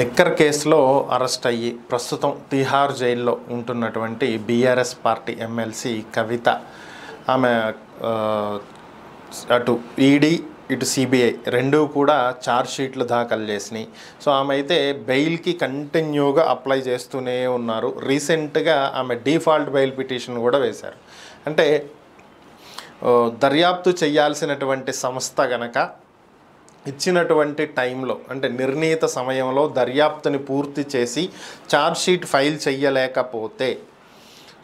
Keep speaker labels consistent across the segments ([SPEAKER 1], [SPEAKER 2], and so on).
[SPEAKER 1] Liquor కేసులో arrest అయ్యి ప్రస్తుతం తిహార్ జైల్లో ఉంటున్నటువంటి బీఆర్ఎస్ పార్టీ ఎమ్మెల్సీ కవిత ఆమె అటు ఈడీ ఇటు సిబిఐ రెండూ కూడా ఛార్జ్ షీట్లు దాఖలు చేసినాయి. సో ఆమె అయితే బెయిల్కి కంటిన్యూగా అప్లై చేస్తూనే ఉన్నారు. రీసెంట్గా ఆమె డిఫాల్ట్ బెయిల్ పిటిషన్ కూడా వేశారు. అంటే దర్యాప్తు చేయాల్సినటువంటి సంస్థ గనక ఇచ్చినటువంటి టైంలో అంటే నిర్ణీత సమయంలో దర్యాప్తుని పూర్తి చేసి ఛార్జ్ షీట్ ఫైల్ చెయ్యలేకపోతే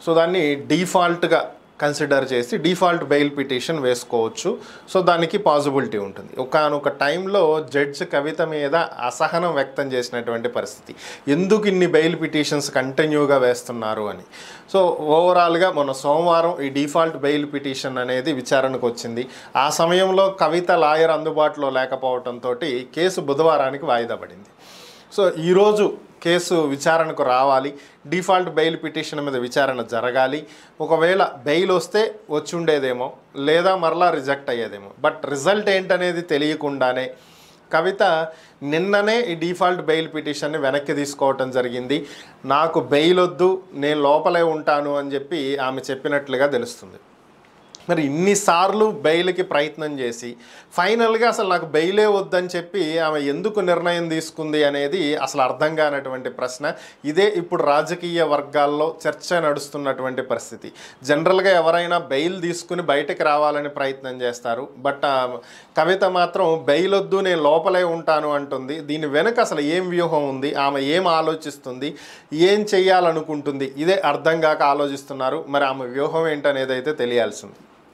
[SPEAKER 1] సో దాన్ని డిఫాల్ట్గా కన్సిడర్ చేసి డిఫాల్ట్ బెయిల్ పిటిషన్ వేసుకోవచ్చు. సో దానికి పాసిబిలిటీ ఉంటుంది. ఒకానొక టైంలో జడ్జ్ కవిత మీద అసహనం వ్యక్తం చేసినటువంటి పరిస్థితి, ఎందుకు ఇన్ని బెయిల్ పిటిషన్స్ కంటిన్యూగా వేస్తున్నారు అని. సో ఓవరాల్గా మొన్న సోమవారం ఈ డిఫాల్ట్ బెయిల్ పిటిషన్ అనేది విచారణకు వచ్చింది. ఆ సమయంలో కవిత లాయర్ అందుబాటులో లేకపోవడంతో కేసు బుధవారానికి వాయిదా పడింది. సో ఈరోజు కేసు విచారణకు రావాలి. డిఫాల్ట్ బెయిల్ పిటిషన్ మీద విచారణ జరగాలి. ఒకవేళ బెయిల్ వస్తే వచ్చి ఉండేదేమో, లేదా మరలా రిజెక్ట్ అయ్యేదేమో. బట్ రిజల్ట్ ఏంటనేది తెలియకుండానే కవిత నిన్ననే ఈ డిఫాల్ట్ బెయిల్ పిటిషన్ని వెనక్కి తీసుకోవటం జరిగింది. నాకు బెయిల్ వద్దు, నేను లోపలే ఉంటాను అని చెప్పి ఆమె చెప్పినట్లుగా తెలుస్తుంది. మరి ఇన్నిసార్లు బెయిల్కి ప్రయత్నం చేసి ఫైనల్గా అసలు నాకు బెయిలే వద్దని చెప్పి ఆమె ఎందుకు నిర్ణయం తీసుకుంది అనేది అసలు అర్థం కానటువంటి ప్రశ్న. ఇదే ఇప్పుడు రాజకీయ వర్గాల్లో చర్చ నడుస్తున్నటువంటి పరిస్థితి. జనరల్గా ఎవరైనా బెయిల్ తీసుకుని బయటకు రావాలని ప్రయత్నం చేస్తారు. బట్ కవిత మాత్రం బెయిల్ వద్దు, నేను లోపలే ఉంటాను అంటుంది. దీని వెనుక అసలు ఏం వ్యూహం ఉంది, ఆమె ఏం ఆలోచిస్తుంది, ఏం చెయ్యాలనుకుంటుంది, ఇదే అర్థం కాక ఆలోచిస్తున్నారు. మరి ఆమె వ్యూహం ఏంటనేది అయితే తెలియాల్సింది.